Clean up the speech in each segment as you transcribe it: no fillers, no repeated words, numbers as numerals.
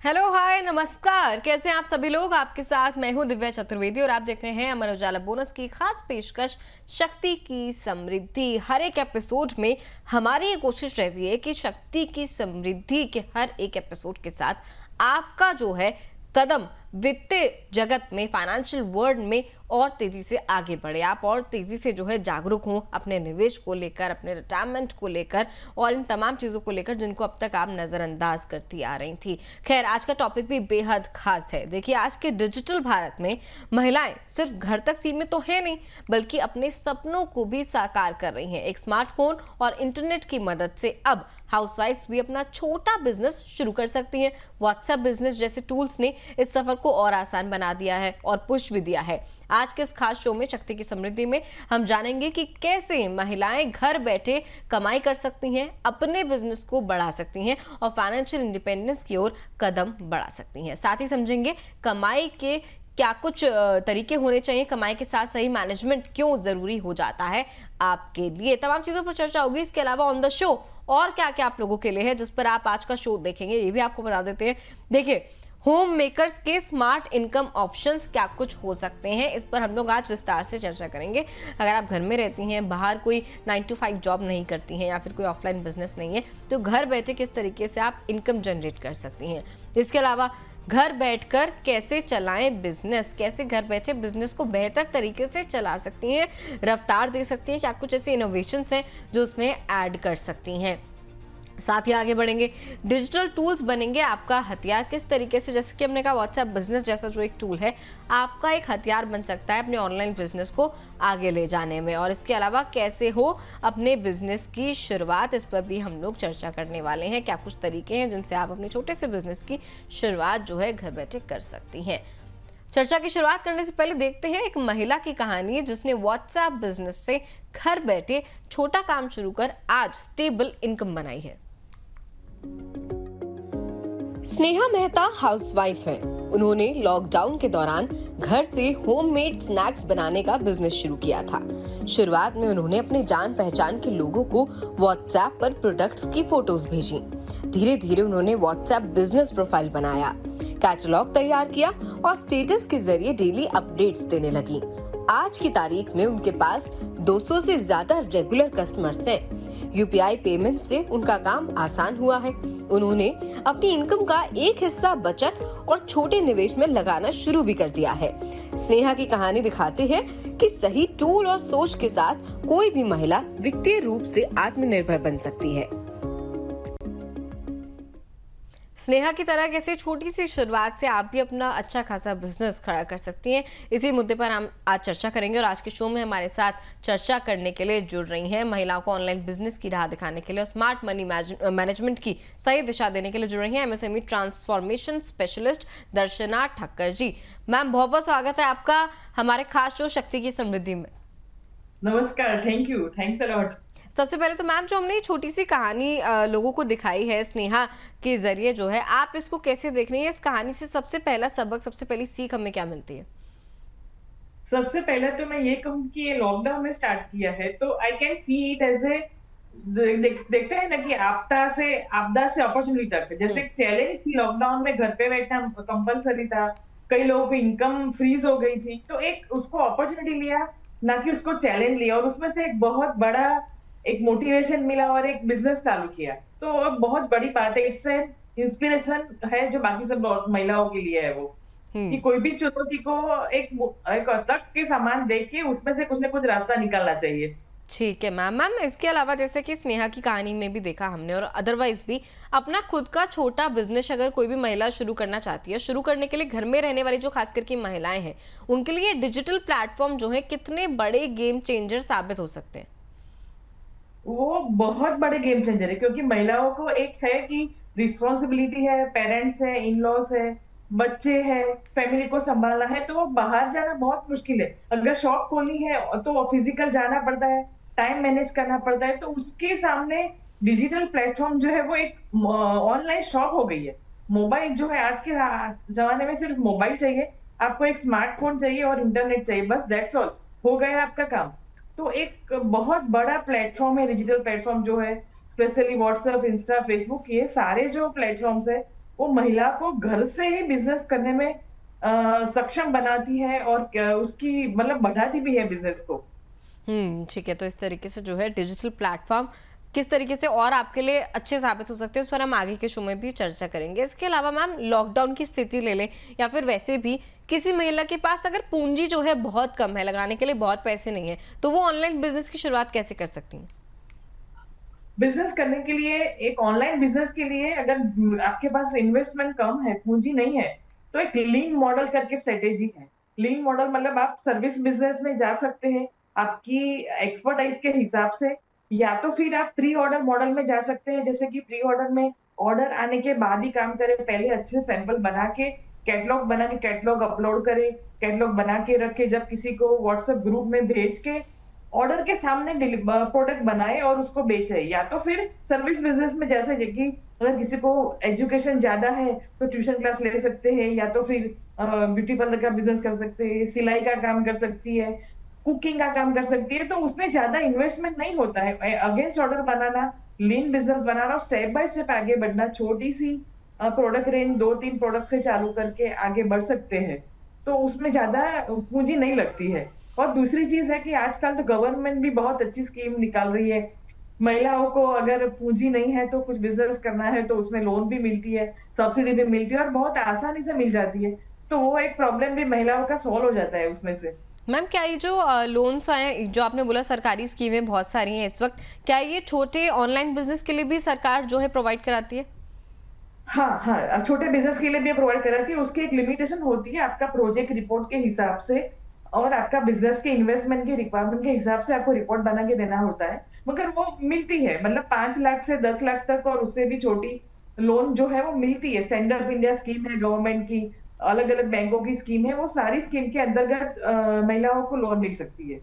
Hello hi नमस्कार, कैसे हैं आप सभी लोग। आपके साथ मैं हूं दिव्या चतुर्वेदी और आप देख रहे हैं अमर उजाला बोनस की खास पेशकश शक्ति की समृद्धि। हर एक एपिसोड में हमारी ये कोशिश रहती है कि शक्ति की समृद्धि के हर एक एपिसोड के साथ आपका जो है कदम वित्तीय जगत में, फाइनेंशियल वर्ल्ड में और तेजी से आगे बढ़े, आप और तेजी से जो है जागरूक हों अपने निवेश को लेकर, अपने रिटायरमेंट को लेकर और इन तमाम चीजों को लेकर जिनको अब तक आप नजरअंदाज करती आ रही थी। खैर, आज का टॉपिक भी बेहद खास है। देखिए, आज के डिजिटल भारत में महिलाएं सिर्फ घर तक सीमित तो है नहीं, बल्कि अपने सपनों को भी साकार कर रही हैं। एक स्मार्टफोन और इंटरनेट की मदद से अब हाउसवाइफ्स भी अपना छोटा बिजनेस शुरू कर सकती हैं। व्हाट्सएप बिजनेस जैसे टूल्स ने इस सफर को और आसान बना दिया है और पुश भी दिया है। आज के इस खास शो में शक्ति की समृद्धि में हम जानेंगे कि कैसे महिलाएं घर बैठे कमाई कर सकती हैं, अपने बिजनेस को बढ़ा सकती हैं और फाइनेंशियल इंडिपेंडेंस की ओर कदम बढ़ा सकती हैं। साथ ही समझेंगे कमाई के क्या कुछ तरीके होने चाहिए, कमाई के साथ सही मैनेजमेंट क्यों जरूरी हो जाता है आपके लिए। तमाम चीजों पर चर्चा होगी। इसके अलावा ऑन द शो और क्या क्या आप लोगों के लिए है जिस पर आप आज का शो देखेंगे, ये भी आपको बता देते हैं। देखिए, होम मेकर्स के स्मार्ट इनकम ऑप्शंस क्या कुछ हो सकते हैं, इस पर हम लोग आज विस्तार से चर्चा करेंगे। अगर आप घर में रहती हैं, बाहर कोई 9 to 5 जॉब नहीं करती हैं या फिर कोई ऑफलाइन बिजनेस नहीं है, तो घर बैठे किस तरीके से आप इनकम जनरेट कर सकती हैं। इसके अलावा घर बैठकर कैसे चलाएं बिजनेस, कैसे घर बैठे बिजनेस को बेहतर तरीके से चला सकती हैं, रफ्तार दे सकती हैं, क्या कुछ ऐसे इनोवेशंस हैं जो उसमें ऐड कर सकती हैं। साथ ही आगे बढ़ेंगे, डिजिटल टूल्स बनेंगे आपका हथियार। किस तरीके से, जैसे कि हमने कहा व्हाट्सएप बिजनेस जैसा जो एक टूल है आपका एक हथियार बन सकता है अपने ऑनलाइन बिजनेस को आगे ले जाने में। और इसके अलावा कैसे हो अपने बिजनेस की शुरुआत, इस पर भी हम लोग चर्चा करने वाले हैं। क्या कुछ तरीके हैं जिनसे आप अपने छोटे से बिजनेस की शुरुआत जो है घर बैठे कर सकती हैं। चर्चा की शुरुआत करने से पहले देखते हैं एक महिला की कहानी जिसने व्हाट्सएप बिजनेस से घर बैठे छोटा काम शुरू कर आज स्टेबल इनकम बनाई है। स्नेहा मेहता हाउसवाइफ हैं। उन्होंने लॉकडाउन के दौरान घर से होममेड स्नैक्स बनाने का बिजनेस शुरू किया था। शुरुआत में उन्होंने अपने जान पहचान के लोगों को व्हाट्सएप पर प्रोडक्ट्स की फोटोज भेजी। धीरे धीरे उन्होंने व्हाट्सएप बिजनेस प्रोफाइल बनाया, कैटलॉग तैयार किया और स्टेटस के जरिए डेली अपडेट्स देने लगी। आज की तारीख में उनके पास 200 से ज्यादा रेगुलर कस्टमर्स हैं। यूपीआई पेमेंट से उनका काम आसान हुआ है। उन्होंने अपनी इनकम का एक हिस्सा बचत और छोटे निवेश में लगाना शुरू भी कर दिया है। स्नेहा की कहानी दिखाते हैं कि सही टूल और सोच के साथ कोई भी महिला वित्तीय रूप से आत्मनिर्भर बन सकती है। स्नेहा की तरह कैसे छोटी सी शुरुआत से आप भी अपना अच्छा खासा बिजनेस खड़ा कर सकती हैं, इसी मुद्दे पर हम आज चर्चा करेंगे। और आज के शो में हमारे साथ चर्चा करने के लिए जुड़ रही हैं, महिलाओं को ऑनलाइन बिजनेस की राह दिखाने के लिए और स्मार्ट मनी मैनेजमेंट की सही दिशा देने के लिए जुड़ रही हैं एमएसएमई ट्रांसफॉर्मेशन स्पेशलिस्ट दर्शना ठक्कर जी। मैम, बहुत बहुत स्वागत है आपका हमारे खास शो शक्ति की समृद्धि में। नमस्कार, thank you, thanks a lot. सबसे पहले तो मैम, जो हमने छोटी सी कहानी लोगों को दिखाई है स्नेहा के जरिए, जो है आप इसको कैसे देख रही हैं? इस कहानी से सबसे पहला सबक, सबसे पहली सीख हमें क्या मिलती है? सबसे पहले तो मैं ये कहूँ कि ये लॉकडाउन में स्टार्ट किया है, तो I can see it as a देखते हैं ना कि आपदा से अपॉर्चुनिटी तक। जैसे एक चैलेंज थी, लॉकडाउन में घर पे बैठना कंपलसरी था, कई लोगों की इनकम फ्रीज हो गई थी, तो एक उसको अपॉर्चुनिटी लिया, ना कि उसको चैलेंज लिया, और उसमें से एक बहुत बड़ा एक मोटिवेशन मिला और एक बिजनेस चालू किया। तो बहुत बड़ी बात है, इट्स एन इंस्पिरेशन है जो बाकी सब महिलाओं के लिए है वो, कि कोई भी चुनौती को एक तक के सामान देख के उसमें से कुछ ना कुछ रास्ता निकालना चाहिए। ठीक है मैम। मैम, इसके अलावा जैसे कि स्नेहा की कहानी में भी देखा हमने और अदरवाइज भी अपना खुद का छोटा बिजनेस अगर कोई भी महिला शुरू करना चाहती है, शुरू करने के लिए घर में रहने वाली जो खास करके महिलाएं हैं, उनके लिए डिजिटल प्लेटफॉर्म जो है कितने बड़े गेम चेंजर साबित हो सकते हैं? वो बहुत बड़े गेम चेंजर है, क्योंकि महिलाओं को एक है कि रिस्पॉन्सिबिलिटी है, पेरेंट्स है, इन लॉज है, बच्चे हैं, फैमिली को संभालना है, तो वो बाहर जाना बहुत मुश्किल है। अगर शॉप खोलनी है तो फिजिकल जाना पड़ता है, टाइम मैनेज करना पड़ता है, तो उसके सामने डिजिटल प्लेटफॉर्म जो है वो एक ऑनलाइन शॉप हो गई है। मोबाइल जो है आज के जमाने में सिर्फ मोबाइल चाहिए, आपको एक स्मार्टफोन चाहिए और इंटरनेट चाहिए, बस दैट्स ऑल, हो गया आपका काम। तो एक बहुत बड़ा प्लेटफॉर्म है डिजिटल प्लेटफॉर्म जो है, स्पेशली व्हाट्सएप, इंस्टा, फेसबुक, ये सारे जो प्लेटफॉर्म्स है वो महिला को घर से ही बिज़नेस करने में सक्षम बनाती है और उसकी मतलब बढ़ाती भी है बिज़नेस को। ठीक है। तो इस तरीके से जो है डिजिटल प्लेटफ़ॉर्म किस तरीके से और आपके लिए अच्छे साबित हो सकते हैं, उस पर हम आगे के शो में भी चर्चा करेंगे। इसके अलावा मैम लॉकडाउन की स्थिति ले लें या फिर वैसे भी किसी महिला के पास अगर पूँजी जो है बहुत कम है, लगाने के लिए बहुत पैसे नहीं है, तो वो ऑनलाइन बिज़नेस की शुरुआत कैसे कर सकती हैं? बिज़नेस करने के लिए एक ऑनलाइन बिज़नेस के लिए अगर आपके पास इन्वेस्टमेंट कम है, पूँजी नहीं है, तो एक लीन मॉडल करके स्ट्रैटेजी है। लीन मॉडल मतलब आप सर्विस बिज़नेस में जा सकते हैं, आपकी एक्सपर्टाइज़ के हिसाब से, या तो फिर आप प्री ऑर्डर मॉडल में जा सकते हैं, जैसे कि प्री ऑर्डर में ऑर्डर आने के बाद ही काम करें, पहले अच्छे सैंपल बना के, कैटलॉग बना के कैटलॉग अपलोड करें, कैटलॉग बना के रखें, जब किसी को व्हाट्सएप ग्रुप में भेज के ऑर्डर के सामने प्रोडक्ट बनाए और उसको बेचे, या तो फिर सर्विस बिजनेस में जैसे कि अगर किसी को एजुकेशन ज्यादा है तो ट्यूशन क्लास ले सकते हैं, या तो फिर ब्यूटी पार्लर का बिजनेस कर सकते हैं, सिलाई का काम कर सकती है, कुकिंग का काम कर सकती है, तो उसमें ज्यादा इन्वेस्टमेंट नहीं होता है। अगेंस्ट ऑर्डर बनाना, लीन बिजनेस बनाना और स्टेप बाय स्टेप आगे बढ़ना, छोटी सी प्रोडक्ट रेंज 2-3 प्रोडक्ट से चालू करके आगे बढ़ सकते हैं, तो उसमें ज्यादा पूंजी नहीं लगती है। और दूसरी चीज़ है कि आजकल तो गवर्नमेंट भी बहुत अच्छी स्कीम निकाल रही है। महिलाओं को अगर पूँजी नहीं है तो कुछ बिज़नेस करना है तो उसमें लोन भी मिलती है, सब्सिडी भी मिलती है और बहुत आसानी से मिल जाती है। तो वो एक प्रॉब्लम भी महिलाओं का सॉल्व हो जाता है उसमें से। मैम क्या ये जो लोन्स आए, जो आपने बोला सरकारी स्कीमें बहुत सारी हैं इस वक़्त, क्या ये छोटे ऑनलाइन बिज़नेस के लिए भी सरकार जो है प्रोवाइड कराती है? हाँ, हाँ, छोटे बिज़नेस के लिए भी प्रोवाइड कराती है, उसकी एक लिमिटेशन होती है आपका प्रोजेक्ट रिपोर्ट के हिसाब से और आपका बिज़नेस के इन्वेस्टमेंट के रिक्वायरमेंट के हिसाब से आपको रिपोर्ट बना के देना होता है। मगर वो मिलती है, मतलब 5 लाख से 10 लाख तक और उससे भी छोटी लोन जो है वो मिलती है। स्टैंड अप इंडिया स्कीम है गवर्नमेंट की, अलग-अलग बैंकों की स्कीम है, वो सारी स्कीम के अंतर्गत महिलाओं को लोन मिल सकती है।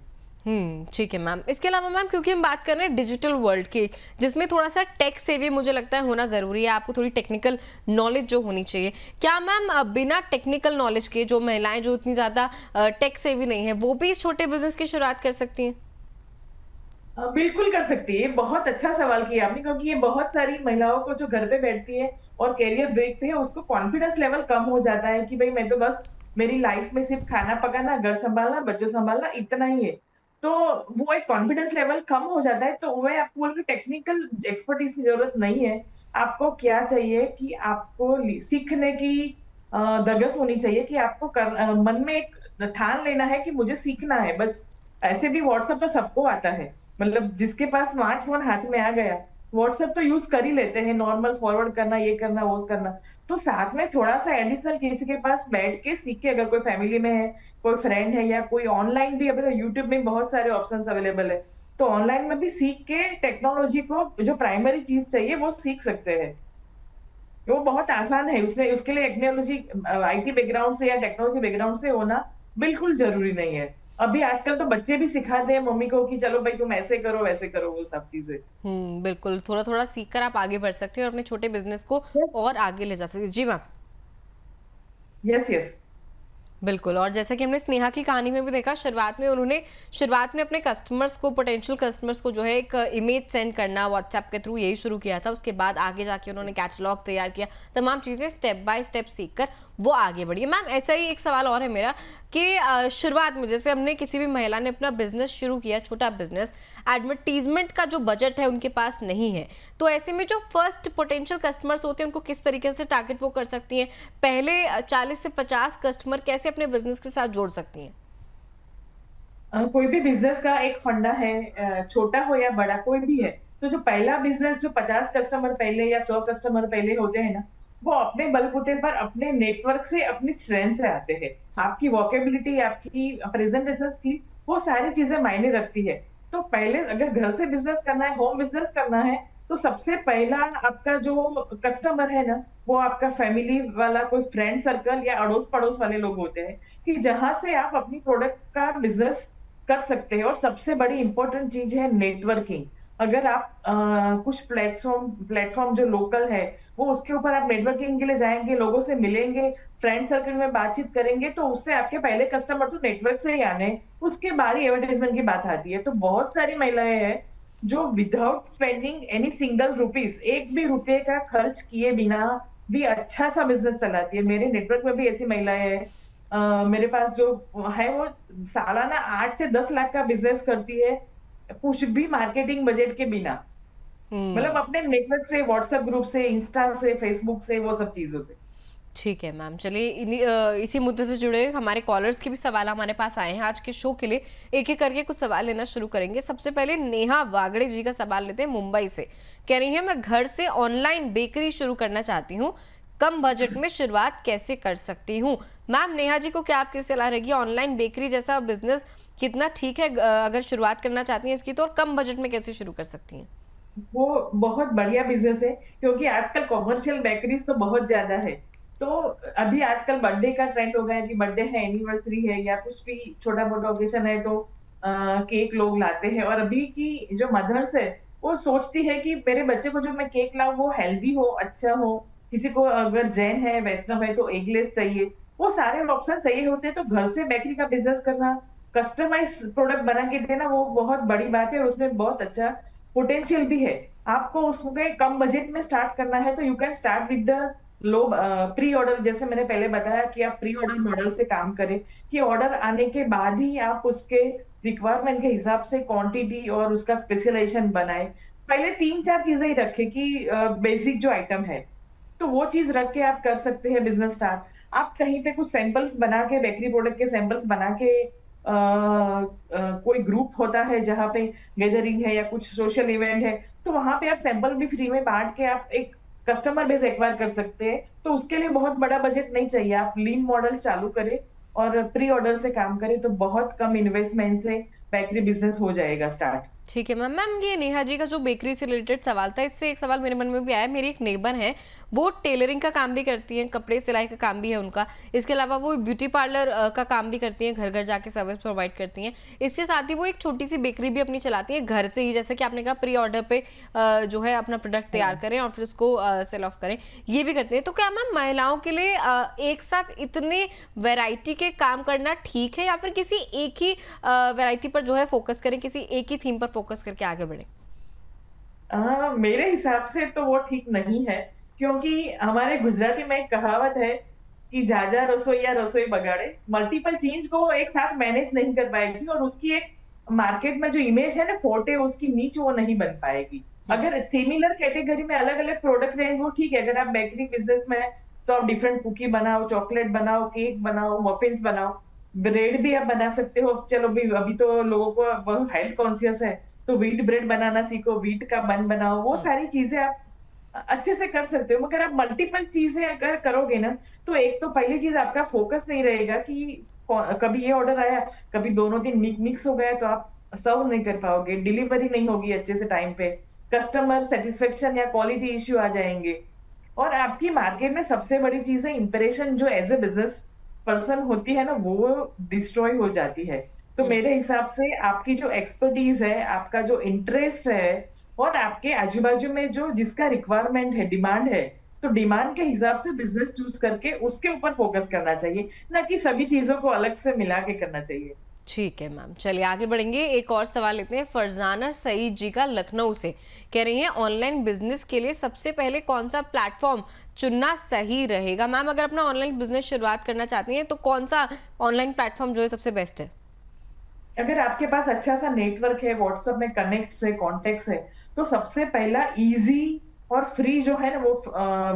ठीक है मैम। इसके अलावा मैम क्योंकि हम बात कर रहे हैं डिजिटल वर्ल्ड की, जिसमें थोड़ा-सा टेक सेवी मुझे लगता है होना ज़रूरी है, आपको थोड़ी टेक्निकल नॉलेज जो होनी चाहिए। क्या मैम बिना टेक्निकल नॉलेज के जो महिलाएँ जो इतनी ज़्यादा टेक सेवी नहीं है, वो भी इस छोटे बिज़नेस की शुरुआत कर सकती हैं? बिल्कुल कर सकती है। ये बहुत अच्छा सवाल किया आपने, क्योंकि ये बहुत सारी महिलाओं को जो घर पे बैठती है और करियर ब्रेक पे है, उसको कॉन्फिडेंस लेवल कम हो जाता है कि भई मैं तो बस मेरी लाइफ में सिर्फ खाना पकाना, घर सँभालना, बच्चों सँभालना इतना ही है। तो वो एक कॉन्फिडेंस लेवल कम हो जाता है, तो वह आपको बोल रही टेक्निकल एक्सपर्टीज़ की ज़रूरत नहीं है। आपको क्या चाहिए कि आपको सीखने की धगस होनी चाहिए कि आपको मन में एक ठान लेना है कि मुझे सीखना है बस। ऐसे भी व्हाट्सएप तो सबको आता है। मतलब जिसके पास स्मार्टफ़ोन हाथ में आ गया, व्हाट्सएप तो यूज़ कर ही लेते हैं, नॉर्मल फॉरवर्ड करना, ये करना, वो करना। तो साथ में थोड़ा-सा एडिशनल किसी के पास बैठ के सीख के, अगर कोई फैमिली में है, कोई फ्रेंड है या कोई ऑनलाइन भी, अभी तो यूट्यूब में बहुत सारे ऑप्शंस अवेलेबल है। तो ऑनलाइन में भी सीख के टेक्नोलॉजी को जो प्राइमरी चीज़ चाहिए वो सीख सकते हैं। वो बहुत आसान है, उसमें उसके लिए टेक्नोलॉजी आईटी बैकग्राउंड से या टेक्नोलॉजी बैकग्राउंड से होना बिल्कुल ज़रूरी नहीं है। अभी आजकल तो बच्चे भी सिखाते हैं मम्मी को कि चलो भाई तुम ऐसे करो, वैसे करो, वो सब चीज़ें। बिल्कुल, थोड़ा-थोड़ा सीख कर आप आगे बढ़ सकते हो और अपने छोटे बिज़नेस को और आगे ले जा सकते हैं। जी मैम। Yes, yes. बिल्कुल, और जैसा कि हमने स्नेहा की कहानी में भी देखा, शुरुआत में अपने कस्टमर्स को, पोटेंशियल कस्टमर्स को जो है एक इमेज सेंड करना व्हाट्सएप के थ्रू यही शुरू किया था। उसके बाद आगे जाके उन्होंने कैटलॉग तैयार किया, तमाम चीज़ें स्टेप बाय स्टेप सीख कर वो आगे बढ़ी है। मैम ऐसा ही एक सवाल और है मेरा कि शुरुआत में जैसे हमने किसी भी महिला ने अपना बिज़नेस शुरू किया, छोटा बिज़नेस, एडवर्टाइज़मेंट का जो बजट है उनके पास नहीं है, तो ऐसे में जो फर्स्ट पोटेंशियल कस्टमर्स होते हैं उनको किस तरीके से टारगेट वो कर सकती हैं? पहले 40 से 50 कस्टमर कैसे अपने बिज़नेस के साथ जोड़ सकती हैं? कोई भी बिज़नेस का एक फंडा है, छोटा हो या बड़ा कोई भी है, तो जो पहला बिज़नेस जो 50 कस्टमर पहले या 100 कस्टमर पहले होते हैं ना, वो अपने बलबूते पर, अपने नेटवर्क से, अपनी स्ट्रेंथ से आते हैं। आपकी वोकेबिलिटी, आपकी प्रेज़ेंटेशन स्किल, वो सारी चीज़ें मायने रखती है। तो पहले अगर घर से बिज़नेस करना है, होम बिज़नेस करना है, तो सबसे पहला आपका जो कस्टमर है ना, वो आपका फैमिली वाला कोई फ्रेंड सर्कल या अड़ोस-पड़ोस वाले लोग होते हैं, कि जहाँ से आप अपनी प्रोडक्ट का बिज़नेस कर सकते हैं। और सबसे बड़ी इम्पोर्टेंट चीज़ है नेटवर्किंग। अगर आप कुछ प्लेटफ़ॉर्म जो लोकल है, वो उसके ऊपर आप नेटवर्किंग के लिए जाएँगे, लोगों से मिलेंगे, फ्रेंड सर्कल में बातचीत करेंगे, तो उससे आपके पहले कस्टमर तो नेटवर्क से ही आने हैं, उसके बाद ही एडवर्टाइज़मेंट की बात आती है। तो बहुत सारी महिलाएँ हैं, जो without spending any single rupees, एक भी रुपए का खर्च किए बिना भी अच्छा सा बिजनेस चलाती है। मेरे नेटवर्क में भी ऐसी महिलाएं हैं। मेरे पास जो है वो सालाना 8 से 10 लाख का बिजनेस करती है, कुछ भी मार्केटिंग बजट के बिना। मतलब हम्म। अपने नेटवर्क से, व्हाट्सएप ग्रुप से, इंस्टा से, फेसबुक से, वो सब चीजों से। ठीक है मैम, चलिए इसी मुद्दे से जुड़े हमारे कॉलर्स के भी सवाल हमारे पास आए हैं आज के शो के लिए। एक एक करके कुछ सवाल लेना शुरू करेंगे। सबसे पहले नेहा वागड़े जी का सवाल लेते हैं मुंबई से। कह रही है, मैं घर से ऑनलाइन बेकरी शुरू करना चाहती हूँ, कम बजट में शुरुआत कैसे कर सकती हूँ? मैम नेहा जी को क्या आपकी सलाह रहेगी, ऑनलाइन बेकरी जैसा बिजनेस कितना ठीक है अगर शुरुआत करना चाहती हैं इसकी तो, और कम बजट में कैसे शुरू कर सकती हैं? वो बहुत बढ़िया बिज़नेस है, क्योंकि आजकल कमर्शियल बेकरीज़ तो बहुत ज़्यादा है। तो अभी आजकल बर्थडे का ट्रेंड हो गया है कि बर्थडे है, एनिवर्सरी है या कुछ भी छोटा-मोटा ऑकेशन है तो केक लोग लाते हैं, और अभी की जो मदर्स है, वो सोचती है कि मेरे बच्चे को जो मैं केक लाऊँ वो हेल्दी हो, अच्छा हो। किसी को अगर जैन है, वैष्णव है तो एगलेस चाहिए। वो सारे ऑप्शन चाहिए होते हैं, तो घर से बेकरी का बिज़नेस करना, कस्टमाइज़ प्रोडक्ट बना के देना, वो बहुत बड़ी बात है और उसमें बहुत अच्छा पोटेंशियल भी है। आपको उसमें कम बजट में स्टार्ट करना है तो you can start with the low pre order. जैसे मैंने पहले बताया कि आप प्री ऑर्डर मॉडल से काम करें, कि ऑर्डर आने के बाद ही आप उसके रिक्वायरमेंट के हिसाब से क्वांटिटी और उसका स्पेशलाइजेशन बनाएं। पहले 3-4 चीजें ही रखें कि बेसिक जो आइटम है, तो वो चीज रख के आप कर सकते हैं बिजनेस स्टार्ट। आप कहीं पे कुछ सैंपल्स बना के, बेकरी प्रोडक्ट के सैंपल्स बना के, कोई ग्रुप होता है जहाँ पे गैदरिंग है या कुछ सोशल इवेंट है, तो वहां पे आप सैंपल भी फ्री में बांट के आप एक कस्टमर बेस एक्वायर कर सकते हैं। तो उसके लिए बहुत बड़ा बजट नहीं चाहिए, आप लीन मॉडल चालू करें और प्री ऑर्डर से काम करें, तो बहुत कम इन्वेस्टमेंट से बेकरी बिजनेस हो जाएगा स्टार्ट। ठीक है मैम। मैम ये नेहा जी का जो बेकरी से रिलेटेड सवाल था, इससे एक सवाल मेरे मन में भी आया। मेरी एक नेबर है, वो टेलरिंग का काम भी करती हैं, कपड़े सिलाई का काम भी है उनका, इसके अलावा वो ब्यूटी पार्लर का काम भी करती हैं, घर घर जाके सर्विस प्रोवाइड करती हैं। इसके साथ ही वो एक छोटी सी बेकरी भी अपनी चलाती है घर से ही, जैसे कि आपने कहा प्री ऑर्डर पे जो है अपना प्रोडक्ट तैयार करें और फिर उसको सेल ऑफ करें, ये भी करते हैं। तो क्या मैम महिलाओं के लिए एक साथ इतने वैरायटी के काम करना ठीक है, या फिर किसी एक ही वैरायटी पर जो है फोकस करें, किसी एक ही थीम पर फोकस करके आगे बढ़े? मेरे हिसाब से तो वो ठीक नहीं है, क्योंकि हमारे गुजराती में एक कहावत है कि "जाजा रसोइया रसोई बगाड़े"। मल्टीपल चीज़ को वो एक साथ मैनेज नहीं कर पाएगी और उसकी एक मार्केट में जो इमेज है ना, फोर्टे उसकी नीच वो नहीं बन पाएगी। हम्म। अगर सिमिलर कैटेगरी में अलग-अलग प्रोडक्ट रहेंगे वो ठीक है। अगर आप बेकरी बिज़नेस में हैं, तो आप डिफरेंट कुकी बनाओ, चॉकलेट बनाओ, केक बनाओ, मफिन्स बनाओ, ब्रेड भी आप बना सकते हो। चलो अभी अभी तो लोगों को बहुत हेल्थ कॉन्शियस है, तो व्हीट ब्रेड बनाना सीखो, व्हीट का बन बनाओ, वो सारी चीज़ें आप अच्छे से कर सकते हो। मगर आप मल्टीपल चीज़ें अगर करोगे ना, तो एक तो पहली चीज़ आपका फ़ोकस नहीं रहेगा कि कभी ये ऑर्डर आया, कभी दोनों दिन मिक्स हो गया, तो आप सर्व नहीं कर पाओगे, डिलीवरी नहीं होगी अच्छे से टाइम पे, कस्टमर सैटिस्फैक्शन या क्वालिटी इश्यू आ जाएँगे। और आपकी मार्केट में सबसे बड़ी चीज़ है इंप्रेशन, जो एज़ अ बिज़नेस पर्सन होती है ना, वो डिस्ट्रॉय हो जाती है। तो हम्म। मेरे हिसाब से आपकी जो एक्सपर्टीज़ है, आपका जो इंटरेस्ट है और आपके आजू-बाजू में जो जिसका रिक्वायरमेंट है, डिमांड है, तो डिमांड के हिसाब से बिज़नेस चूज़ करके उसके ऊपर फ़ोकस करना चाहिए, ना कि सभी चीज़ों को अलग से मिला के करना चाहिए। ठीक है मैम, चलिए आगे बढ़ेंगे। एक और सवाल लेते हैं फरजाना सईद जी का लखनऊ से। कह रही हैं, ऑनलाइन बिजनेस के लिए सबसे पहले कौन सा प्लेटफॉर्म चुनना सही रहेगा? मैम अगर अपना ऑनलाइन बिजनेस शुरुआत करना चाहती हैं तो कौन सा ऑनलाइन प्लेटफॉर्म जो है सबसे बेस्ट है? अगर आपके पास अच्छा-सा नेटवर्क है, व्हाट्सएप में कनेक्ट्स है, कॉन्टैक्ट्स है, तो सबसे पहला ईज़ी और फ्री जो है ना, वो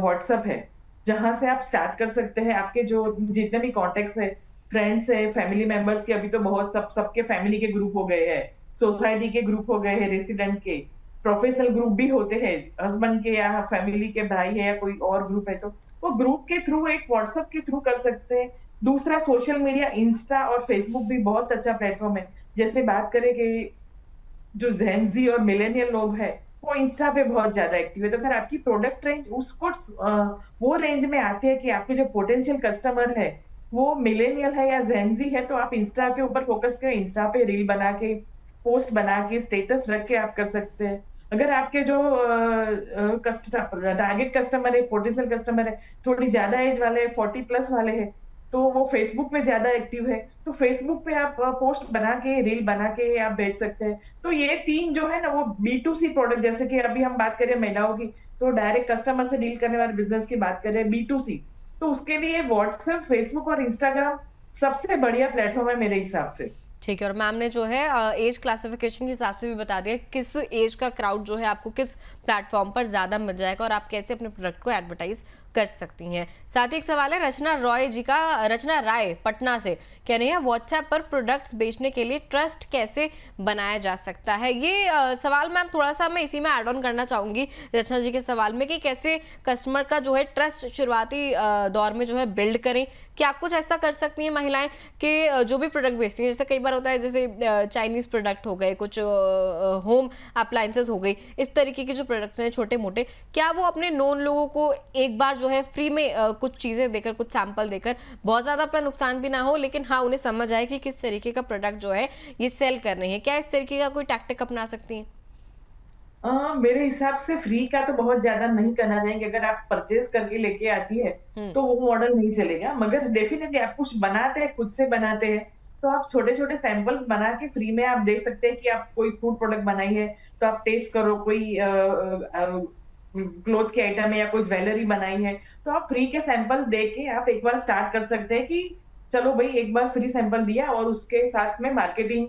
व्हाट्सएप है, जहाँ से आप स्टार्ट कर सकते हैं। आपके जो जितने भी कॉन्टैक्ट्स हैं, फ्रेंड्स हैं, फैमिली मेंबर्स के, अभी तो बहुत सबके फैमिली के ग्रुप हो गए हैं, सोसाइटी के ग्रुप हो गए हैं, रेसिडेंट के, प्रोफेशनल ग्रुप भी होते हैं, हस्बैंड के या फैमिली के भाई है या कोई और ग्रुप है, तो वो ग्रुप के थ्रू, एक व्हाट्सएप के थ्रू कर सकते हैं। दूसरा सोशल मीडिया, इंस्टा और फेसबुक भी बहुत अच्छा प्लेटफ़ॉर्म है। जैसे बात करें कि जो ज़ेन ज़ी और मिलेनियल लोग हैं, वो इंस्टा पे बहुत ज़्यादा एक्टिव है। तो अगर आपकी प्रोडक्ट रेंज उसको वो रेंज में आती है कि आपके जो पोटेंशियल कस्टमर है, वो मिलेनियल है या ज़ेन ज़ी है, तो आप इंस्टा के ऊपर फ़ोकस करें। इंस्टा पे रील बना के, पोस्ट बना के, स्टेटस रख के आप कर सकते हैं। अगर आपके जो टारगेट कस्टमर है, पोटेंशियल कस्टमर है, थोड़ी ज़्यादा एज वाले हैं, 40 प्लस वाले हैं, तो वो फेसबुक पे ज्यादा एक्टिव है, तो फेसबुक पे आप पोस्ट बना के, रील बना के आप बेच सकते हैं। तो ये 3 जो है ना वो B2C प्रोडक्ट, जैसे कि अभी हम बात करें महिलाओं की, तो डायरेक्ट कस्टमर से डील करने वाले बिज़नेस की बात करें B2C, तो उसके लिए व्हाट्सएप, फेसबुक और इंस्टाग्राम सबसे बढ़िया प्लेटफ़ॉर्म है मेरे हिसाब से। ठीक है, और मैम ने जो है एज क्लासिफिकेशन के हिसाब से भी बता दिया किस एज का क्राउड जो है आपको किस प्लेटफॉर्म पर ज़्यादा मिल जाएगा और आप कैसे अपने प्रोडक्ट को एडवर्टाइज कर सकती हैं। साथ ही एक सवाल है रचना रॉय जी का, रचना राय पटना से कह रही है व्हाट्सएप पर प्रोडक्ट्स बेचने के लिए ट्रस्ट कैसे बनाया जा सकता है। ये सवाल मैम थोड़ा सा मैं इसी में ऐड ऑन करना चाहूँगी रचना जी के सवाल में कि कैसे कस्टमर का जो है ट्रस्ट शुरुआती दौर में जो है बिल्ड करें। क्या कुछ ऐसा कर सकती हैं महिलाएं कि जो भी प्रोडक्ट बेचती हैं, जैसे कई बार होता है जैसे चाइनीज़ प्रोडक्ट हो गए, कुछ होम अप्लायंसेस हो गई, इस तरीके के जो प्रोडक्ट्स हैं छोटे मोटे, क्या वो अपने नोन लोगों को एक बार जो है फ्री में कुछ चीज़ें देकर, कुछ सैंपल देकर, बहुत ज़्यादा अपना नुकसान भी ना हो लेकिन हाँ उन्हें समझ आए कि किस तरीके का प्रोडक्ट जो है ये सेल कर रहे हैं, क्या इस तरीके का कोई टैक्टिक अपना सकती हैं? मेरे हिसाब से फ्री का तो बहुत ज़्यादा नहीं करना चाहेंगे। अगर आप परचेज़ करके लेके आती है, तो वो मॉडल नहीं चलेगा। मगर डेफ़िनिटली आप कुछ बनाते हैं, खुद से बनाते हैं, तो आप छोटे-छोटे सैंपल्स बना के फ्री में आप देख सकते हैं कि आप कोई फूड प्रोडक्ट बनाई है, तो आप टेस्ट करो। कोई क्लॉथ की आइटम है या कोई ज्वेलरी बनाई है, तो आप फ्री के सैंपल दे के आप एक बार स्टार्ट कर सकते हैं कि चलो भई एक बार फ्री सैंपल दिया और उसके साथ में मार्केटिंग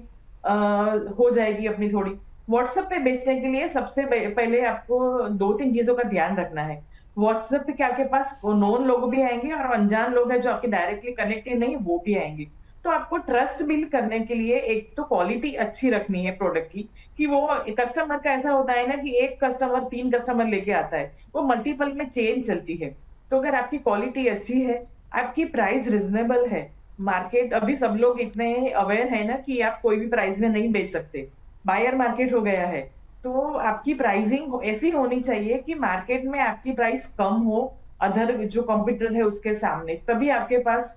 हो जाएगी अपनी थोड़ी। व्हाट्सएप पे बेचने के लिए सबसे पहले आपको 2-3 चीज़ों का ध्यान रखना है। व्हाट्सएप पे क्या आपके पास नोन लोग भी आएँगे और अनजान लोग हैं जो आपके डायरेक्टली कनेक्टेड नहीं है, वो भी आएँगे। तो आपको ट्रस्ट बिल्ड करने के लिए एक तो क्वालिटी अच्छी रखनी है प्रोडक्ट की, कि वो कस्टमर का ऐसा होता है ना कि एक कस्टमर 3 कस्टमर लेके आता है, वो मल्टीपल में चेन चलती है। तो अगर आपकी क्वालिटी अच्छी है, आपकी प्राइस रीज़नेबल है, मार्केट अभी सब लोग इतने अवेयर है ना कि आप कोई भी प्राइस में नहीं बेच सकते। बायर मार्केट हो गया है, तो आपकी प्राइसिंग ऐसी होनी चाहिए कि मार्केट में आपकी प्राइस कम हो अदर जो कॉम्पिटिटर है उसके सामने, तभी आपके पास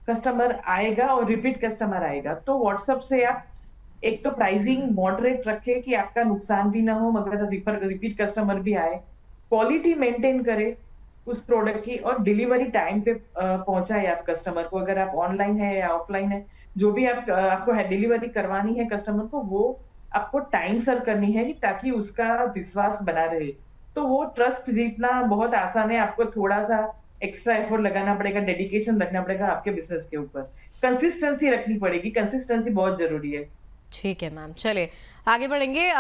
कस्टमर आएगा और रिपीट कस्टमर आएगा। तो व्हाट्सएप से आप एक तो प्राइसिंग मॉडरेट रखें कि आपका नुकसान भी ना हो मगर रिपीट कस्टमर भी आए। क्वालिटी मेंटेन करें उस प्रोडक्ट की और डिलीवरी टाइम पे पहुंचाए आप कस्टमर को। अगर आप ऑनलाइन है या ऑफलाइन है, जो भी आपको है डिलीवरी करवानी है कस्टमर को, वो आपको टाइम सर करनी है कि ताकि उसका विश्वास बना रहे। तो वो ट्रस्ट जीतना बहुत आसान है, आपको थोड़ा-सा एक्स्ट्रा एफर्ट लगाना पड़ेगा, डेडिकेशन रखना पड़ेगा आपके बिज़नेस के ऊपर। कंसिस्टेंसी रखनी पड़ेगी, कंसिस्टेंसी बहुत ज़रूरी है। ठीक है मैम, चलिए आगे बढ़ेंगे।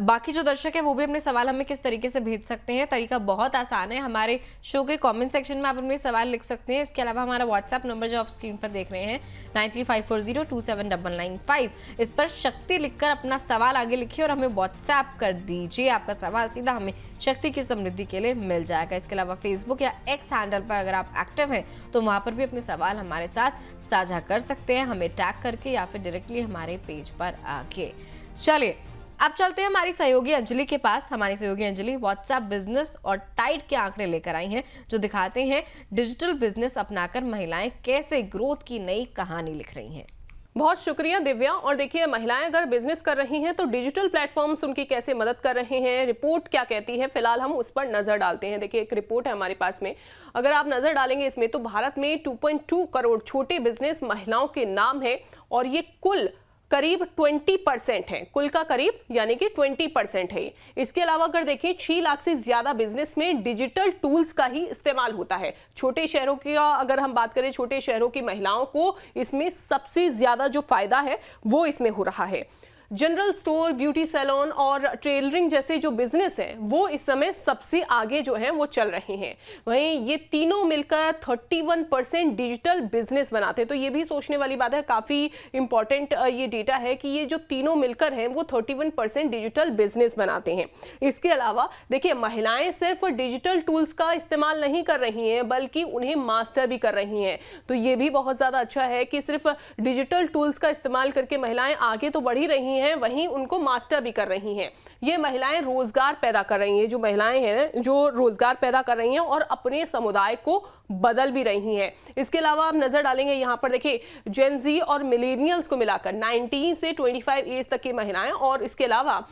बाकी जो दर्शक है वो भी अपने सवाल हमें किस तरीके से भेज सकते हैं, तरीका बहुत आसान है। हमारे शो के कमेंट सेक्शन में आप अपने सवाल लिख सकते हैं। इसके अलावा हमारा व्हाट्सएप नंबर जो आप स्क्रीन पर देख रहे हैं 9354027995, इस पर शक्ति लिखकर अपना सवाल आगे लिखिए और हमें व्हाट्सएप कर दीजिए। आपका सवाल सीधा हमें शक्ति की समृद्धि के लिए मिल जाएगा। इसके अलावा फेसबुक या एक्स हैंडल पर अगर आप एक्टिव हैं तो वहाँ पर भी अपने सवाल हमारे साथ साझा कर सकते हैं, हमें टैग करके या फिर डायरेक्टली हमारे पेज पर आके। चलिए अब चलते हैं हमारी सहयोगी अंजलि के पास। हमारी सहयोगी अंजलि व्हाट्सएप बिजनेस और टाइड के आंकड़े लेकर आई हैं जो दिखाते हैं डिजिटल बिजनेस अपनाकर महिलाएं कैसे ग्रोथ की नई कहानी लिख रही हैं। बहुत शुक्रिया दिव्या। और देखिए महिलाएं अगर बिजनेस कर रही हैं तो डिजिटल प्लेटफॉर्म्स उनकी कैसे मदद कर रहे हैं, रिपोर्ट क्या कहती है, फिलहाल हम उस पर नजर डालते हैं। देखिए एक रिपोर्ट है हमारे पास में, अगर आप नजर डालेंगे इसमें तो भारत में 2.2 करोड़ छोटे बिजनेस महिलाओं के नाम है और ये कुल करीब 20% है, कुल का करीब यानी कि 20% है। इसके अलावा अगर देखें 6 लाख से ज्यादा बिजनेस में डिजिटल टूल्स का ही इस्तेमाल होता है। छोटे शहरों की अगर हम बात करें, छोटे शहरों की महिलाओं को इसमें सबसे ज्यादा जो फायदा है वो इसमें हो रहा है। जनरल स्टोर, ब्यूटी सैलून और टेलरिंग जैसे जो बिजनेस हैं वो इस समय सबसे आगे जो हैं वो चल रहे हैं। वहीं ये तीनों मिलकर 31% डिजिटल बिजनेस बनाते हैं। तो ये भी सोचने वाली बात है, काफ़ी इंपॉर्टेंट ये डेटा है कि ये जो तीनों मिलकर हैं वो 31% डिजिटल बिजनेस बनाते हैं। इसके अलावा देखिए महिलाएं सिर्फ डिजिटल टूल्स का इस्तेमाल नहीं कर रही हैं बल्कि उन्हें मास्टर भी कर रही हैं। तो ये भी बहुत ज़्यादा अच्छा है कि सिर्फ डिजिटल टूल्स का इस्तेमाल करके महिलाएं आगे तो बढ़ ही रही हैं, वहीं उनको मास्टर भी कर रही हैं। ये महिलाएं रोजगार पैदा कर रही हैं, जो महिलाएं हैं जो रोजगार पैदा कर रही हैं और अपने समुदाय को बदल भी रही हैं। इसके अलावा आप नजर डालेंगे यहाँ पर देखिए जेन जी और मिलेनियल्स को मिलाकर 19 से 25 एज तक की महिलाएं और इसके अलावा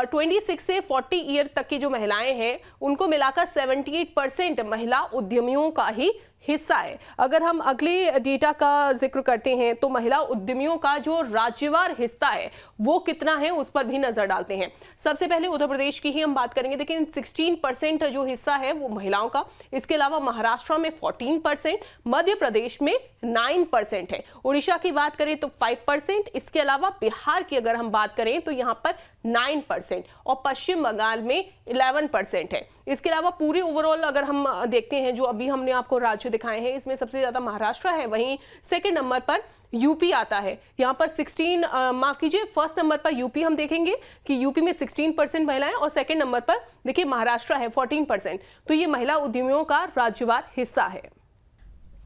26 से 40 ईयर तक की जो महिलाएं हैं उनको मिलाकर 78% महिला उद्यमियों का ही हिस्सा है। अगर हम अगले डेटा का जिक्र करते हैं तो महिला उद्यमियों का जो राज्यवार हिस्सा है वो कितना है उस पर भी नजर डालते हैं। सबसे पहले उत्तर प्रदेश की ही हम बात करेंगे, लेकिन 16% जो हिस्सा है वो महिलाओं का। इसके अलावा महाराष्ट्र में 14%, मध्य प्रदेश में 9% है। उड़ीसा की बात करें तो 5%, इसके अलावा बिहार की अगर हम बात करें तो यहाँ पर 9% और पश्चिम बंगाल में 11% है। इसके अलावा पूरे ओवरऑल अगर हम देखते हैं जो अभी हमने आपको राज्य दिखाए हैं, इसमें सबसे ज्यादा महाराष्ट्र है, वहीं सेकंड नंबर पर यूपी आता है। यहाँ पर 16 फर्स्ट नंबर पर यूपी हम देखेंगे कि यूपी में 16% महिलाएं और सेकंड नंबर पर देखिए महाराष्ट्र है 14%। तो ये महिला उद्यमियों का राज्यवार हिस्सा है।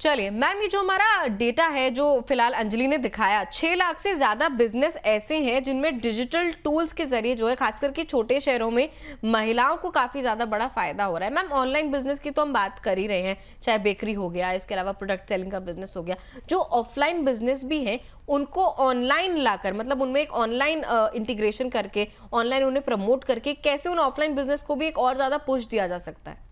चलिए मैम, ये जो हमारा डेटा है जो फिलहाल अंजलि ने दिखाया, 6 लाख से ज्यादा बिजनेस ऐसे हैं जिनमें डिजिटल टूल्स के जरिए जो है खास करके छोटे शहरों में महिलाओं को काफी ज्यादा बड़ा फायदा हो रहा है। मैम ऑनलाइन बिजनेस की तो हम बात कर ही रहे हैं, चाहे बेकरी हो गया, इसके अलावा प्रोडक्ट सेलिंग का बिजनेस हो गया, जो ऑफलाइन बिजनेस भी है उनको ऑनलाइन लाकर, मतलब उनमें एक ऑनलाइन इंटीग्रेशन करके, ऑनलाइन उन्हें प्रमोट करके कैसे उन ऑफलाइन बिजनेस को भी एक और ज्यादा पुश दिया जा सकता है?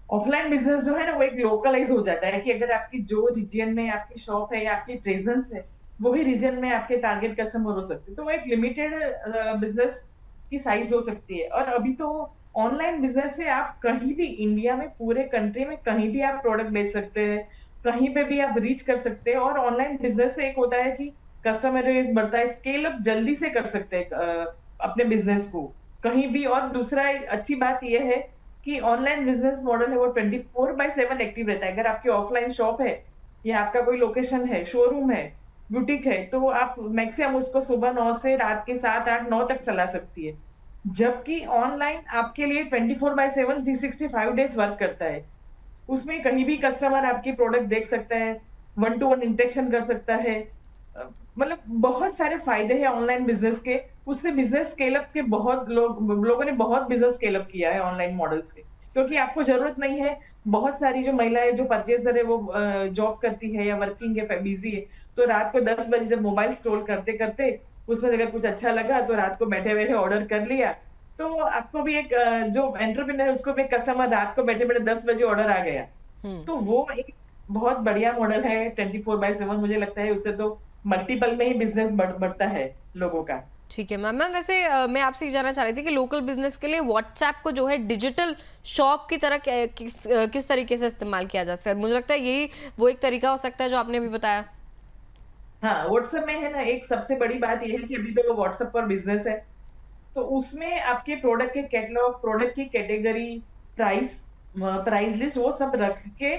ऑफलाइन बिजनेस जो है ना वो एक लोकलाइज हो जाता है कि अगर आपकी जो रीजन में आपकी शॉप है या आपकी प्रेजेंस है वही रीजन में आपके टारगेट कस्टमर हो सकते हैं, तो वो एक लिमिटेड बिजनेस की साइज हो सकती है। और अभी तो ऑनलाइन बिजनेस से आप कहीं भी इंडिया में, पूरे कंट्री में कहीं भी आप प्रोडक्ट बेच सकते हैं, कहीं पे भी आप रीच कर सकते हैं। और ऑनलाइन बिजनेस से एक होता है कि कस्टमर बेस बढ़ता है, स्केल अप जल्दी से कर सकते हैं अपने बिजनेस को कहीं भी। और दूसरा अच्छी बात यह है कि ऑनलाइन बिजनेस मॉडल है वो 24/7 एक्टिव रहता है। अगर आपकी ऑफलाइन शॉप है या आपका कोई लोकेशन है, शोरूम है, बुटीक है, तो आप मैक्सिमम उसको सुबह 9 से रात के 7, 8, 9 तक चला सकती है। जबकि ऑनलाइन आपके लिए 24/7 365 डेज वर्क करता है। उसमें कहीं भी कस्टमर आपकी प्रोडक्ट देख सकता है, 1 to 1 इंटरेक्शन कर सकता है। मतलब बहुत सारे फायदे हैं ऑनलाइन बिजनेस के। उससे बिजनेस स्केल अप के बहुत लोगों ने बहुत बिजनेस स्केल अप किया है ऑनलाइन मॉडल से, क्योंकि आपको जरूरत नहीं है। बहुत सारी जो महिलाएं जो परचेजर है वो जॉब करती है या वर्किंग है, बिजी है, तो रात को 10 बजे जब मोबाइल स्क्रॉल करते करते उसमें अगर कुछ अच्छा लगा तो रात को बैठे बैठे ऑर्डर कर लिया। तो आपको भी एक जो एंटरप्रेन्योर है उसको भी कस्टमर रात को बैठे बैठे 10 बजे ऑर्डर आ गया। तो वो एक बहुत बढ़िया मॉडल है 24/7। मुझे लगता है उससे तो मल्टीपल में ही बिजनेस बढ़ता है लोगों का। ठीक है मैम। वैसे मैं आपसे ये जानना चाह रही थी कि लोकल बिजनेस के लिए व्हाट्सएप को जो है डिजिटल शॉप की तरह किस तरीके से इस्तेमाल किया जा सकता है? मुझे लगता है यही वो एक तरीका हो सकता है जो आपने अभी बताया। हाँ, व्हाट्सएप में है ना, एक सबसे बड़ी बात यह है कि अभी तो व्हाट्सएप पर बिजनेस है, तो उसमें आपके प्रोडक्ट के कैटलॉग, प्रोडक्ट की कैटेगरी, प्राइस लिस्ट वो सब रख के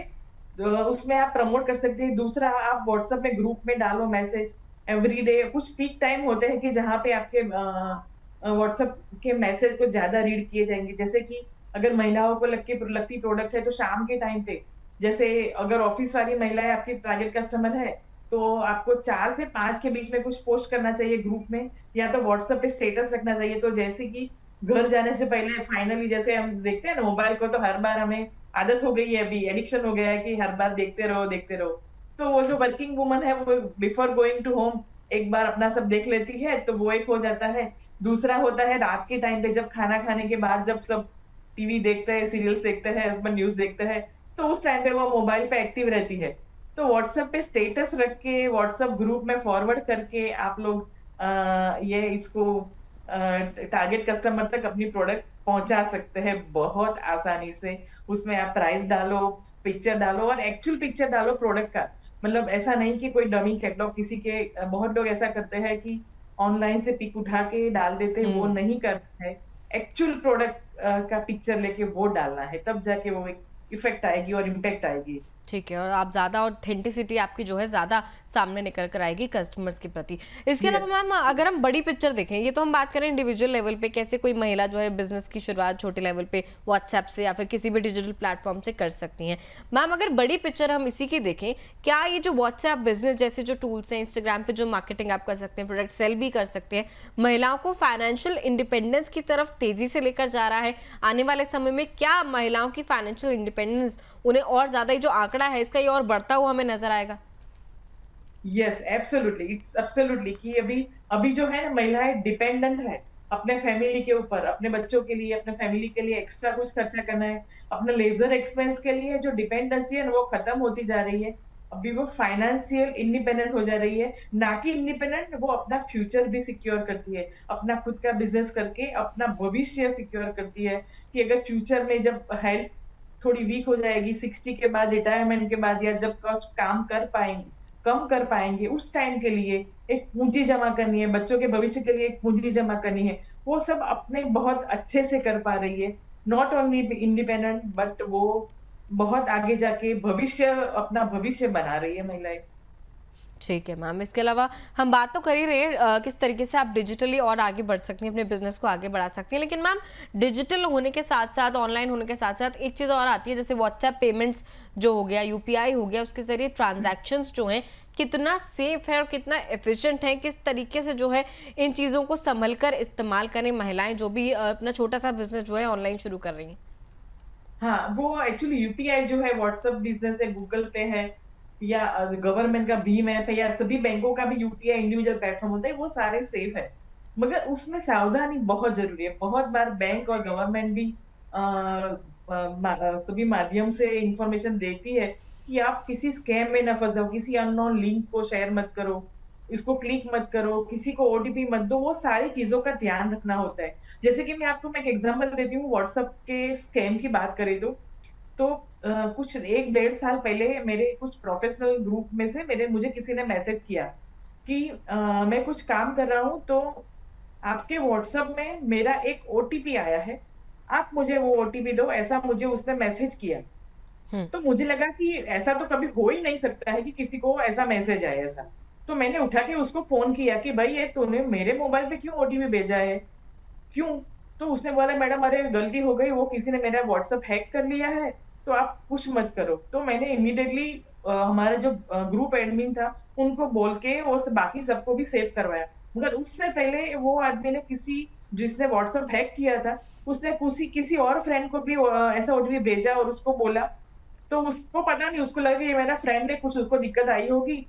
उसमें आप प्रमोट कर सकते हैं। दूसरा, आप व्हाट्सएप में ग्रुप में डालो मैसेज एवरीडे। कुछ पीक टाइम होते हैं कि जहाँ पे आपके व्हाट्सएप के मैसेज को ज्यादा रीड किए जाएंगे। जैसे कि अगर महिलाओं को लगती प्रोडक्ट है तो शाम के टाइम पे, जैसे अगर ऑफिस वाली महिलाएं आपकी टारगेट कस्टमर है तो आपको 4 से 5 के बीच में कुछ पोस्ट करना चाहिए ग्रुप में, या तो व्हाट्सएप पे स्टेटस रखना चाहिए। तो जैसे कि घर जाने से पहले फाइनली, जैसे हम देखते हैं ना मोबाइल को, तो हर बार हमें आदत हो गई है, अभी एडिक्शन हो गया है कि हर बार देखते रहो। तो वो जो वर्किंग वुमन है वो बिफोर गोइंग टू होम एक बार अपना सब देख लेती है, तो वो एक हो जाता है। दूसरा होता है रात के टाइम पे, जब खाना खाने के बाद जब सब टीवी देखते हैं, सीरियल्स देखते हैं, हस्बैंड न्यूज देखते हैं, तो उस टाइम पे वो मोबाइल पे एक्टिव रहती है। तो व्हाट्सएप पे स्टेटस रख के, व्हाट्सएप ग्रुप में फॉरवर्ड करके आप लोग ये इसको टारगेट कस्टमर तक अपनी प्रोडक्ट पहुंचा सकते हैं बहुत आसानी से। उसमें आप प्राइस डालो, पिक्चर डालो और एक्चुअल पिक्चर डालो प्रोडक्ट का। मतलब ऐसा नहीं कि कोई डमी कैटलॉग किसी के, बहुत लोग ऐसा करते हैं कि ऑनलाइन से पिक उठा के डाल देते हैं, वो नहीं करते हैं। एक्चुअल प्रोडक्ट का पिक्चर लेके वो डालना है, तब जाके वो एक इफेक्ट आएगी और इम्पैक्ट आएगी। ठीक है, और आप ज़्यादा ऑथेंटिसिटी आपकी जो है ज़्यादा सामने निकल कर आएगी कस्टमर्स के प्रति। इसके अलावा मैम अगर हम बड़ी पिक्चर देखें, ये तो हम बात करें इंडिविजुअल लेवल पे, कैसे कोई महिला जो है बिजनेस की शुरुआत छोटे लेवल पे व्हाट्सएप से या फिर किसी भी डिजिटल प्लेटफॉर्म से कर सकती हैं। मैम अगर बड़ी पिक्चर हम इसी की देखें, क्या ये जो व्हाट्सएप बिजनेस जैसे जो टूल्स हैं, इंस्टाग्राम पे जो मार्केटिंग आप कर सकते हैं, प्रोडक्ट सेल भी कर सकते हैं, महिलाओं को फाइनेंशियल इंडिपेंडेंस की तरफ तेजी से लेकर जा रहा है? आने वाले समय में क्या महिलाओं की फाइनेंशियल इंडिपेंडेंस, उन्हें और ज्यादा ही जो आंकड़ा है इसका ये और बढ़ता हुआ हमें नजर आएगा? यस, एब्सोल्युटली, इट्स एब्सोल्युटली कि अभी जो है ना महिलाएं डिपेंडेंट है, अपने फैमिली के ऊपर, अपने बच्चों के लिए, अपने फैमिली के लिए एक्स्ट्रा कुछ खर्चा करना है, अपने लेजर एक्सपेंस के लिए जो डिपेंडेंसी है ना वो खत्म होती जा रही है। अभी वो फाइनेंशियल इंडिपेंडेंट हो जा रही है, ना कि इंडिपेंडेंट, वो अपना फ्यूचर भी सिक्योर करती है, अपना खुद का बिजनेस करके अपना भविष्य सिक्योर करती है कि अगर फ्यूचर में जब हेल्थ थोड़ी वीक हो जाएगी 60 के बाद, रिटायरमेंट के बाद, या जब कुछ काम कर पाएंगे, कम कर पाएंगे, उस टाइम के लिए एक पूंजी जमा करनी है, बच्चों के भविष्य के लिए एक पूंजी जमा करनी है, वो सब अपने बहुत अच्छे से कर पा रही है। नॉट ओनली इंडिपेंडेंट, बट वो बहुत आगे जाके अपना भविष्य बना रही है महिलाएं। ठीक है मैम, इसके अलावा हम बात तो कर ही रहे हैं किस तरीके से आप डिजिटली और आगे बढ़ सकती हैं, अपने बिजनेस को आगे बढ़ा सकती हैं, लेकिन मैम डिजिटल होने के साथ साथ, ऑनलाइन होने के साथ साथ एक चीज़ और आती है, जैसे व्हाट्सएप पेमेंट्स जो हो गया, यूपीआई हो गया, उसके जरिए ट्रांजैक्शंस जो हैं कितना सेफ है और कितना एफिशिएंट है, किस तरीके से जो है इन चीज़ों को संभल कर इस्तेमाल करें महिलाएं जो भी अपना छोटा सा बिजनेस जो है ऑनलाइन शुरू कर रही हैं। हाँ, वो एक्चुअली यूपीआई जो है, व्हाट्सएप बिजनेस है, गूगल पे है, या गवर्नमेंट का भीम ऐप है, या सभी बैंकों का भी यूपीआई इंडिविजुअल प्लेटफॉर्म होता है, वो सारे सेफ है। मगर उसमें सावधानी बहुत जरूरी है। बहुत बार बैंक और गवर्नमेंट भी सभी माध्यम से इंफॉर्मेशन देती है कि आप किसी स्कैम में ना फंस जाओ, किसी अननोन लिंक को शेयर मत करो, इसको क्लिक मत करो, किसी को ओटीपी मत दो, वो सारी चीजों का ध्यान रखना होता है। जैसे कि मैं एक एग्जांपल देती हूँ, व्हाट्सएप के स्कैम की बात करें तो कुछ 1-1.5 साल पहले मेरे कुछ प्रोफेशनल ग्रुप में से मेरे मुझे किसी ने मैसेज किया कि मैं कुछ काम कर रहा हूँ, तो आपके व्हाट्सएप में मेरा एक ओटीपी आया है, आप मुझे वो ओटीपी दो, ऐसा मुझे उसने मैसेज किया। हम्म। तो मुझे लगा कि ऐसा तो कभी हो ही नहीं सकता है कि किसी को ऐसा मैसेज आए ऐसा। तो मैंने उठा के उसको फोन किया कि भाई ये तूने मेरे मोबाइल पे क्यों ओटीपी भेजा है? क्यों? तो उसने बोला मैडम अरे गलती हो गई, वो किसी ने मेरा व्हाट्सएप हैक कर लिया है, तो आप कुछ मत करो। तो मैंने इमीडिएटली हमारा जो ग्रुप एडमिन था उनको बोल के वो बाकी सबको भी सेव करवाया। मगर उससे पहले वो आदमी ने जिसने व्हाट्सएप हैक किया था, उसने किसी और फ्रेंड को भी ऐसा ओटीपी भेजा और उसको बोला। तो उसको पता नहीं, उसको लगा कि ये मेरा फ्रेंड है, कुछ उसको दिक्कत आई होगी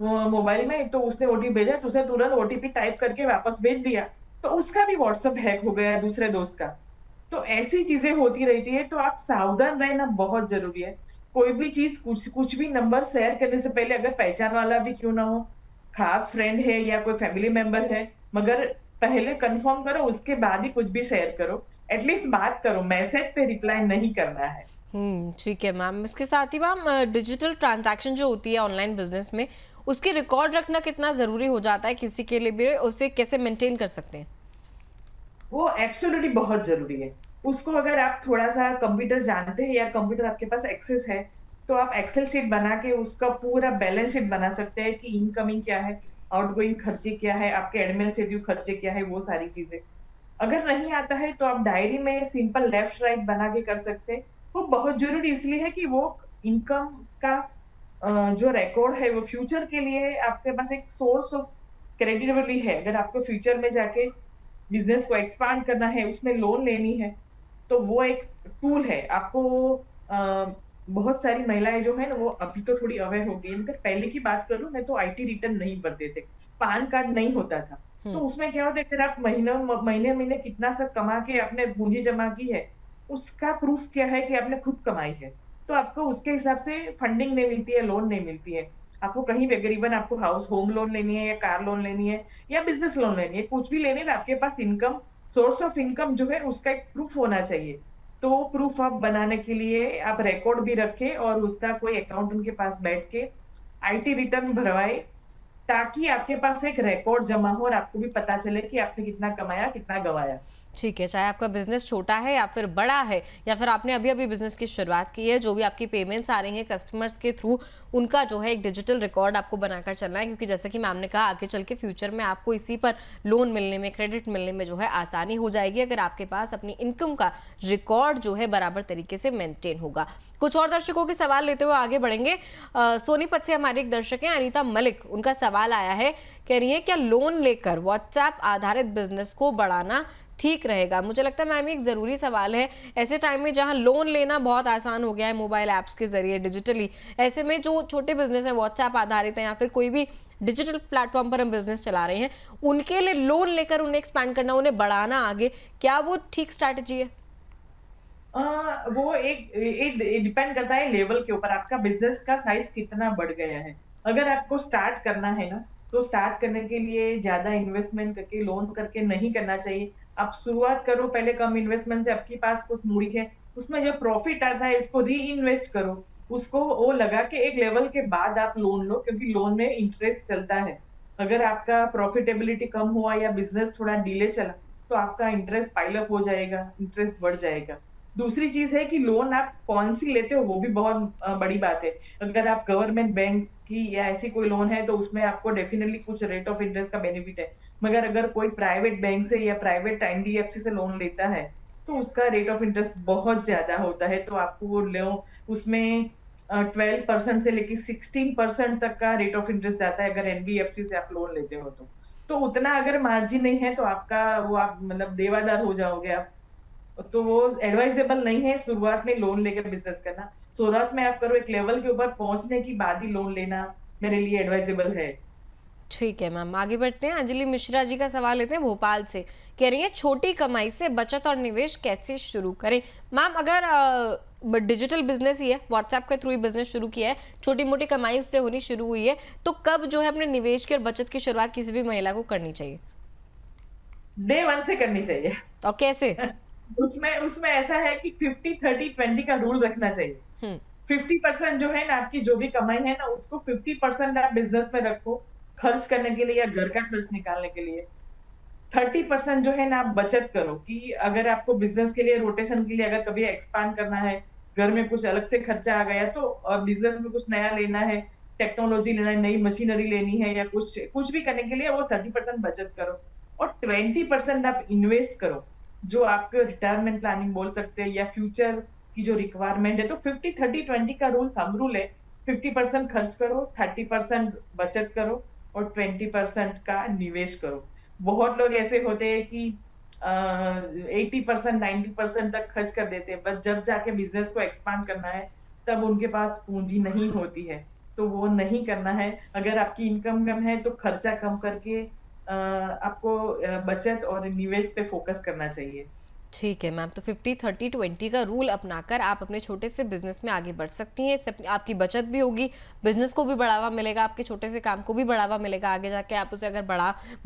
मोबाइल में, तो उसने ओटीपी भेजा, तो उसने तुरंत ओटीपी टाइप करके वापस भेज दिया, तो उसका भी व्हाट्सएप हैक हो गया दूसरे दोस्त का। तो ऐसी चीजें होती रहती है, तो आप सावधान रहना बहुत जरूरी है। कोई भी चीज, कुछ कुछ भी नंबर शेयर करने से पहले, अगर पहचान वाला भी क्यों ना हो, खास फ्रेंड है या कोई फैमिली मेंबर है, मगर पहले कंफर्म करो, उसके बाद ही कुछ भी शेयर करो। एटलीस्ट बात करो, मैसेज पे रिप्लाई नहीं करना है। ठीक है मैम, इसके साथ ही मैम डिजिटल ट्रांजैक्शन जो होती है ऑनलाइन बिजनेस में, उसके रिकॉर्ड रखना कितना ज़रूरी हो जाता है किसी के लिए भी, उसे कैसे मेंटेन कर सकते हैं? वो एब्सोल्युटली बहुत जरूरी है। उसको अगर आप थोड़ा-सा कंप्यूटर जानते हैं या कंप्यूटर आपके पास एक्सेस है, तो आप एक्सेल शीट बना के उसका पूरा बैलेंस शीट बना सकते हैं कि इनकमिंग क्या है, आउटगोइंग खर्चे क्या है, आपके एडमिनिस्ट्रेटिव खर्चे क्या है, वो सारी चीजें। अगर नहीं आता है तो आप डायरी में सिंपल लेफ्ट राइट बना के कर सकते हैं। वो बहुत जरूरी इसलिए है कि वो इनकम का जो रिकॉर्ड है वो फ्यूचर के लिए आपके पास एक सोर्स ऑफ क्रेडिटेबिलिटी है। अगर आपको फ्यूचर में जाके बिजनेस को एक्सपांड करना है, उसमें लोन लेनी है, तो वो एक टूल है। आपको बहुत सारी महिलाएं जो है ना, वो अभी तो थोड़ी अवेयर हो गई, मगर पहले की बात करूं मैं, तो आईटी रिटर्न नहीं भरते थे, पैन कार्ड नहीं होता था। तो उसमें क्या होता है, अगर आप महीने महीने कितना सा कमा के आपने पूंजी जमा की है, उसका प्रूफ क्या है कि आपने खुद कमाई है, तो आपको उसके हिसाब से फंडिंग नहीं मिलती है, लोन नहीं मिलती है। आपको कहीं भी करीबन आपको होम लोन लेनी है या कार लोन लेनी है या बिजनेस लोन लेनी है, कुछ भी लेनी है, आपके पास इनकम, सोर्स ऑफ इनकम जो है उसका एक प्रूफ होना चाहिए। तो वो प्रूफ आप बनाने के लिए आप रिकॉर्ड भी रखें और उसका कोई अकाउंटेंट के पास बैठ के आईटी रिटर्न भरवाए, ताकि आपके पास एक रिकॉर्ड जमा हो और आपको भी पता चले कि आपने कितना कमाया, कितना गवाया। ठीक है, चाहे आपका बिजनेस छोटा है या फिर बड़ा है, या फिर आपने अभी अभी बिजनेस की शुरुआत की है, जो भी आपकी पेमेंट्स आ रही हैं कस्टमर्स के थ्रू, उनका जो है एक डिजिटल रिकॉर्ड आपको बनाकर चलना है, क्योंकि जैसे कि मैम ने कहा आगे चल के फ्यूचर में आपको इसी पर लोन मिलने में, क्रेडिट मिलने में जो है आसानी हो जाएगी, अगर आपके पास अपनी इनकम का रिकॉर्ड जो है बराबर तरीके से मेंटेन होगा। कुछ और दर्शकों के सवाल लेते हुए आगे बढ़ेंगे। सोनीपत से हमारे एक दर्शक हैं अनीता मलिक, उनका सवाल आया है, कह रही है क्या लोन लेकर व्हाट्सएप आधारित बिजनेस को बढ़ाना ठीक रहेगा? मुझे लगता है मैम एक ज़रूरी सवाल है ऐसे टाइम में जहां लोन लेना बहुत आसान हो गया है मोबाइल ऐप्स के जरिए डिजिटली। ऐसे में जो छोटे बिजनेस हैं व्हाट्सएप आधारित हैं या फिर कोई भी डिजिटल प्लेटफॉर्म पर हम बिजनेस चला रहे हैं, उनके लिए लोन लेकर उन्हें एक्सपैंड करना, उन्हें बढ़ाना आगे, क्या वो ठीक स्ट्रैटेजी है? वो एक डिपेंड करता है लेवल के ऊपर, आपका बिजनेस का साइज कितना बढ़ गया है। अगर आपको स्टार्ट करना है ना, तो स्टार्ट करने के लिए ज्यादा इन्वेस्टमेंट करके लोन करके नहीं करना चाहिए। आप शुरुआत करो पहले कम इन्वेस्टमेंट से, आपके पास कुछ मूड़ी है, उसमें जो प्रॉफिट आता है उसको री इन्वेस्ट करो, उसको वो लगा के एक लेवल के बाद आप लोन लो, क्योंकि लोन में इंटरेस्ट चलता है। अगर आपका प्रॉफिटेबिलिटी कम हुआ या बिजनेस थोड़ा डिले चला, तो आपका इंटरेस्ट पाइल अप हो जाएगा, इंटरेस्ट बढ़ जाएगा। दूसरी चीज है कि लोन आप कौन सी लेते हो, वो भी बहुत बड़ी बात है। अगर आप गवर्नमेंट बैंक की या ऐसी कोई लोन है, तो उसमें आपको डेफिनेटली कुछ रेट ऑफ इंटरेस्ट का बेनिफिट है। मगर अगर कोई प्राइवेट बैंक से या प्राइवेट एनबीएफसी से लोन लेता है, तो उसका रेट ऑफ इंटरेस्ट बहुत ज्यादा होता है। तो आपको वो लो, उसमें 12% से लेके 16% तक का रेट ऑफ इंटरेस्ट जाता है, अगर एनबीएफसी से आप लोन लेते हो तो उतना अगर मार्जिन नहीं है, तो आपका वो आप मतलब देवादार हो जाओगे आप। तो वो एडवाइजेबल नहीं है शुरुआत में लोन लेकर बिजनेस करना। शुरुआत में आप करो, एक लेवल के ऊपर पहुंचने की बाद ही लोन लेना मेरे लिए एडवाइजेबल है। ठीक है मैम, आगे बढ़ते हैं। अंजलि मिश्रा जी का सवाल लेते हैं भोपाल से। कह रही है छोटी कमाई से बचत और निवेश कैसे शुरू करें? मैम, अगर डिजिटल बिजनेस ही है, व्हाट्सएप के थ्रू ही बिजनेस शुरू किया है, छोटी मोटी कमाई उससे होनी शुरू हुई है, तो कब जो है अपने निवेश की और बचत की शुरुआत किसी भी महिला को करनी चाहिए? डे 1 से करनी चाहिए। और कैसे? उसमें उसमें ऐसा है कि 50-30-20 का रूल रखना चाहिए। हम्म। 50% जो है ना, आपकी जो भी कमाई है ना, उसको 50% आप बिजनेस में रखो, खर्च करने के लिए या घर का खर्च निकालने के लिए। 30% जो है ना, आप बचत करो, कि अगर आपको बिजनेस के लिए रोटेशन के लिए अगर कभी एक्सपांड करना है, घर में कुछ अलग से खर्चा आ गया, तो बिजनेस में कुछ नया लेना है, टेक्नोलॉजी लेना है, नई मशीनरी लेनी है, या कुछ कुछ भी करने के लिए वो 30% बचत करो। और 20% आप इन्वेस्ट करो, जो आपके रिटायरमेंट प्लानिंग बोल सकते हैं या फ्यूचर की जो रिक्वायरमेंट है। तो 50-30-20 का थंब रूल है। 50% खर्च करो, 30% बचत करो, और 20% का निवेश करो। बहुत लोग ऐसे होते हैं कि 80% 90% तक खर्च कर देते हैं, बस जब जाके बिजनेस को एक्सपांड करना है, तब उनके पास पूंजी नहीं होती है। तो वो नहीं करना है। अगर आपकी इनकम कम है, तो खर्चा कम करके आपको बचत और निवेश पे फोकस करना चाहिए। ठीक है मैम, तो 50-30-20 का रूल अपनाकर आप अपने छोटे से बिजनेस में आगे बढ़ सकती हैं। इससे आपकी बचत भी होगी, बिजनेस को भी बढ़ावा मिलेगा, आपके छोटे से काम को भी बढ़ावा मिलेगा। आगे जाके आप उसे अगर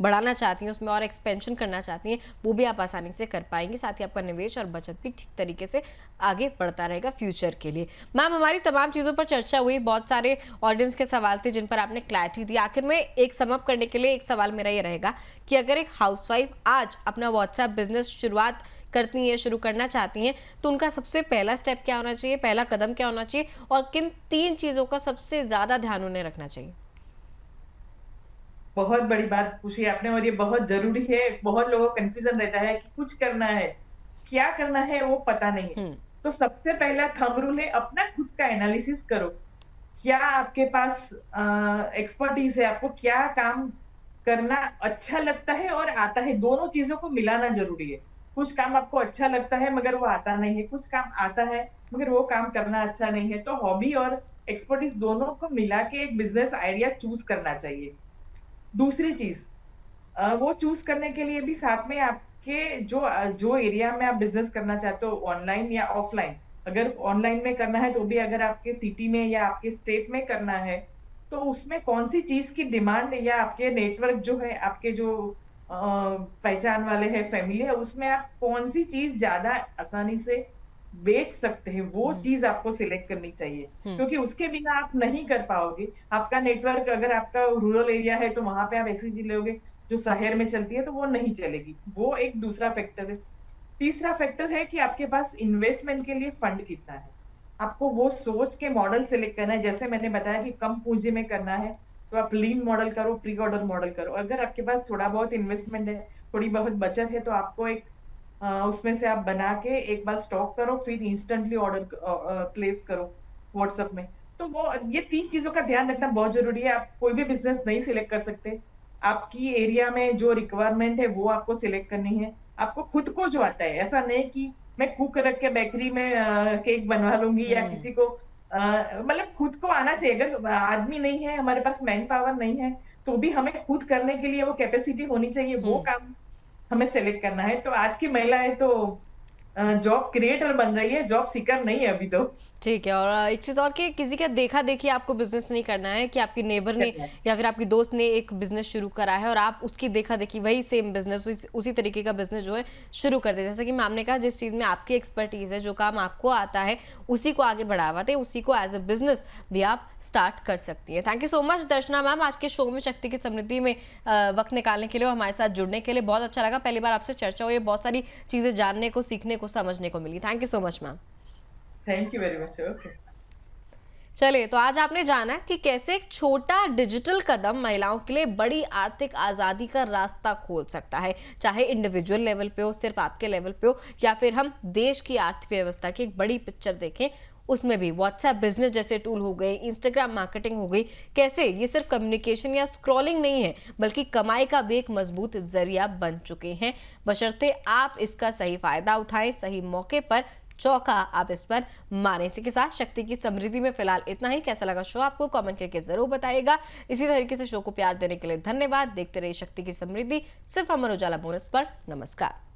बढ़ाना चाहती हैं, उसमें और एक्सपेंशन करना चाहती हैं, वो भी आप आसानी से कर पाएंगी। साथ ही आपका निवेश और बचत भी ठीक तरीके से आगे बढ़ता रहेगा फ्यूचर के लिए। मैम, हमारी तमाम चीज़ों पर चर्चा हुई, बहुत सारे ऑडियंस के सवाल थे जिन पर आपने क्लैरिटी दी। आखिर में एक समअप करने के लिए एक सवाल मेरा ये रहेगा कि अगर एक हाउसवाइफ आज अपना व्हाट्सएप बिजनेस शुरुआत करती हैं, शुरू करना चाहती हैं, तो उनका सबसे पहला स्टेप क्या होना चाहिए, पहला कदम क्या होना चाहिए, और किन 3 चीजों का सबसे ज्यादा ध्यान उन्हें रखना चाहिए? बहुत बड़ी बात पूछी आपने, और ये बहुत जरूरी है। बहुत लोगों को कंफ्यूजन रहता है कि कुछ करना है, क्या करना है वो पता नहीं है। तो सबसे पहला थंब रूल है, अपना खुद का एनालिसिस करो। क्या आपके पास एक्सपर्टीज है, आपको क्या काम करना अच्छा लगता है और आता है, दोनों चीजों को मिलाना जरूरी है। कुछ काम आपको अच्छा लगता है मगर वो आता नहीं है, कुछ काम आता है मगर वो काम करना अच्छा नहीं है। तो हॉबी और एक्सपर्टीज दोनों को मिला के एक बिजनेस आइडिया चूज करना चाहिए। दूसरी चीज, वो चूज करने के लिए भी साथ में आपके जो जो एरिया में आप बिजनेस करना चाहते हो, ऑनलाइन या ऑफलाइन, अगर ऑनलाइन में करना है तो भी अगर आपके सिटी में या आपके स्टेट में करना है, तो उसमें कौन सी चीज की डिमांड है, या आपके नेटवर्क जो है, आपके जो पहचान वाले हैं, फैमिली है, उसमें आप कौन सी चीज ज्यादा आसानी से बेच सकते हैं, वो चीज आपको सिलेक्ट करनी चाहिए। क्योंकि उसके बिना आप नहीं कर पाओगे। आपका नेटवर्क, अगर आपका रूरल एरिया है, तो वहां पे आप ऐसी चीज लोगे जो शहर में चलती है, तो वो नहीं चलेगी। वो एक दूसरा फैक्टर है। तीसरा फैक्टर है कि आपके पास इन्वेस्टमेंट के लिए फंड कितना है। आपको वो सोच के मॉडल सिलेक्ट करना है। जैसे मैंने बताया कि कम पूंजी में करना है, तो आप लीन मॉडल करो, प्री ऑर्डर मॉडल करो। अगर आपके पास थोड़ा बहुत इन्वेस्टमेंट है, थोड़ी बहुत बचत है, तो आपको एक उसमें से आप बना के एक बार स्टॉक करो, फिर इंस्टेंटली ऑर्डर प्लेस करो व्हाट्सएप में। तो वो ये 3 चीजों का ध्यान रखना बहुत जरूरी है। आप कोई भी बिजनेस नहीं सिलेक्ट कर सकते। आपकी एरिया में जो रिक्वायरमेंट है वो आपको सिलेक्ट करनी है। आपको खुद को जो आता है, ऐसा नहीं कि मैं कुक रख के बेकरी में केक बनवा लूंगी, या किसी को मतलब खुद को आना चाहिए। अगर आदमी नहीं है, हमारे पास मैन पावर नहीं है, तो भी हमें खुद करने के लिए वो कैपेसिटी होनी चाहिए, वो काम हमें सेलेक्ट करना है। तो आज की महिलाएं तो जॉब क्रिएटर बन रही है, जॉब सीकर नहीं है अभी तो। ठीक है। और एक चीज़ और कि किसी का देखा देखी आपको बिजनेस नहीं करना है कि आपकी नेबर ने या फिर आपकी दोस्त ने एक बिजनेस शुरू करा है और आप उसकी देखा देखी वही सेम बिजनेस उसी तरीके का बिजनेस जो है शुरू कर दे। जैसे कि मैम ने कहा, जिस चीज़ में आपकी एक्सपर्टीज है, जो काम आपको आता है, उसी को आगे बढ़ावा दे, उसी को एज अ बिजनेस भी आप स्टार्ट कर सकती है। Thank you so much Darshana ma'am, आज के शो में शक्ति की समृद्धि में वक्त निकालने के लिए और हमारे साथ जुड़ने के लिए। बहुत अच्छा लगा, पहली बार आपसे चर्चा हुई, बहुत सारी चीज़ें जानने को, सीखने को, समझने को मिली। Thank you so much ma'am. Thank you very much. Okay, चलिए, तो आज आपने जाना कि कैसे एक छोटा डिजिटल कदम महिलाओं के लिए बड़ी आर्थिक आज़ादी का रास्ता खोल सकता है, चाहे इंडिविजुअल लेवल पे हो, सिर्फ आपके लेवल पे हो, या फिर हम देश की अर्थव्यवस्था की एक बड़ी पिक्चर देखें, उसमें भी व्हाट्सएप बिजनेस जैसे टूल हो गए, इंस्टाग्राम मार्केटिंग हो गई, कैसे ये सिर्फ कम्युनिकेशन या स्क्रॉलिंग नहीं है बल्कि कमाई का भी एक मजबूत जरिया बन चुके हैं, बशर्ते आप इसका सही फायदा उठाएं, सही मौके पर चौका आप इस पर माने। इसी के साथ शक्ति की समृद्धि में फिलहाल इतना ही। कैसा लगा शो आपको कमेंट करके जरूर बताइएगा। इसी तरीके से शो को प्यार देने के लिए धन्यवाद। देखते रहिए शक्ति की समृद्धि, सिर्फ अमर उजाला बोनस पर। नमस्कार।